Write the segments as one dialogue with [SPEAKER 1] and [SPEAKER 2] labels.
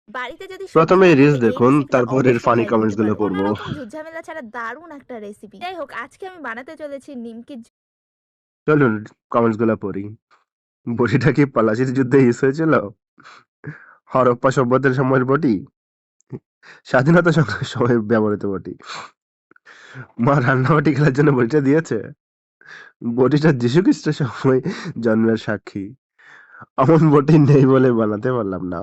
[SPEAKER 1] বাড়িতে যদি সবজি
[SPEAKER 2] প্রথমে
[SPEAKER 1] না
[SPEAKER 2] রিলস
[SPEAKER 1] থাকে এই
[SPEAKER 2] দেখুন,
[SPEAKER 1] রেসিপিটা
[SPEAKER 2] তারপর এর
[SPEAKER 1] অবশ্যই
[SPEAKER 2] ফানি
[SPEAKER 1] ট্রাই
[SPEAKER 2] কমেন্টস
[SPEAKER 1] করতে
[SPEAKER 2] গুলো
[SPEAKER 1] পারেন। কোনো
[SPEAKER 2] পড়বো।
[SPEAKER 1] রকম ঝুটঝামেলা ছাড়া দারুণ একটা রেসিপি। যাই হোক আজকে আমি বানাতে চলেছি নিমকি
[SPEAKER 2] চলুন কমেন্টস গুলো পড়ি। বটিটা কি পলাশির যুদ্ধে ইউজ হয়েছিল? হরপ্পা সভ্যতার সময়ের বটি? স্বাধীনতা সংগ্রামের সময় ব্যবহৃত বটি? মা রান্নাবাটি খেলার জন্য বটিটা দিয়েছে? বটিটা যীশু খ্রিস্টের সময় জন্মের সাক্ষী। অমন বটি নেই বলে বানাতে পারলাম না।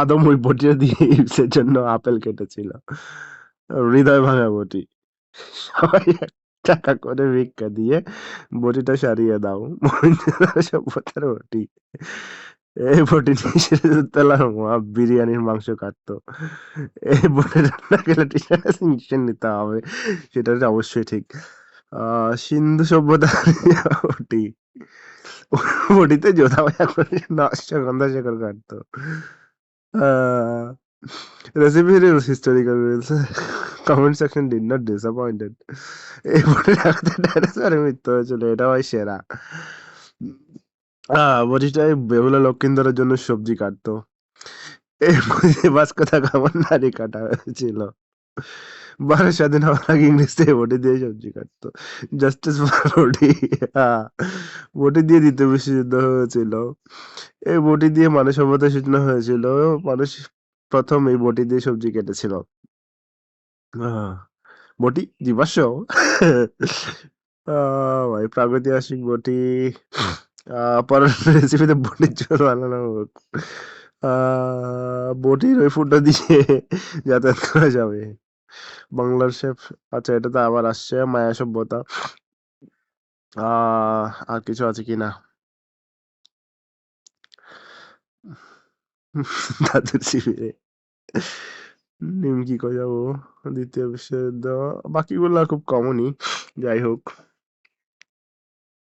[SPEAKER 2] আদম ওই বটিটা দিয়ে ইপসের জন্য আপেল কেটেছিল। হৃদয় ভাঙা বটি। সবাই ৳১ করে ভিক্ষা দিয়ে বটিটা সারিয়ে দাও। মহেন্দ্র সভ্যতার বটি। এই বটি দিয়ে সিরাজউদ্দৌলার মা বিরিয়ানির মাংস কাটতো। এই বটি রান্না খেলে টিচারের ইনজেকশন নিতে হবে। সেটা তো অবশ্যই ঠিক। সিন্ধু সভ্যতার বটি। বটিতে যোধাবায়া করে অশ্বগন্ধা শেকড় কাটতো। আ recipe reels, historical reels. Comment section did not disappointed. এই বটির আঘাতে ডাইনোসরের মৃত্যু হয়েছিল। এটা ভাই সেরা। বটিটায় বেহুলা লক্ষিন্দরের জন্য সবজি কাটতো। এই বটিতে বাস্কো দা গামার নাড়ি কাটা হয়েছিল। ভারত স্বাধীন হওয়ার আগে ইংরেজরা এই বটি দিয়ে সবজি কাটতো। জাস্টিস ফর বটি। বটি দিয়ে দ্বিতীয় বিশ্বযুদ্ধ হয়েছিল। এই বটি দিয়ে মানব সভ্যতার সূচনা হয়েছিল। মানুষ প্রথম এই বটি দিয়ে সবজি কেটেছিল। আহ বটি জীবাশ্ম? ভাই প্রাগৈতিহাসিক বটি। পরের রেসিপিতে বটির ঝোল বানানো হোক। বটির ওই ফুটো দিয়ে যাতায়াত করা যাবে। বাংলার শেফ। আচ্ছা, এটা তো আবার আসছে মায়া সভ্যতা। আর কিছু আছে কিনা? দাদুর শিবিরে। নিমকি কই যাবো? দ্বিতীয় বিশ্বযুদ্ধ। বাকিগুলা খুব কমনই। যাই হোক।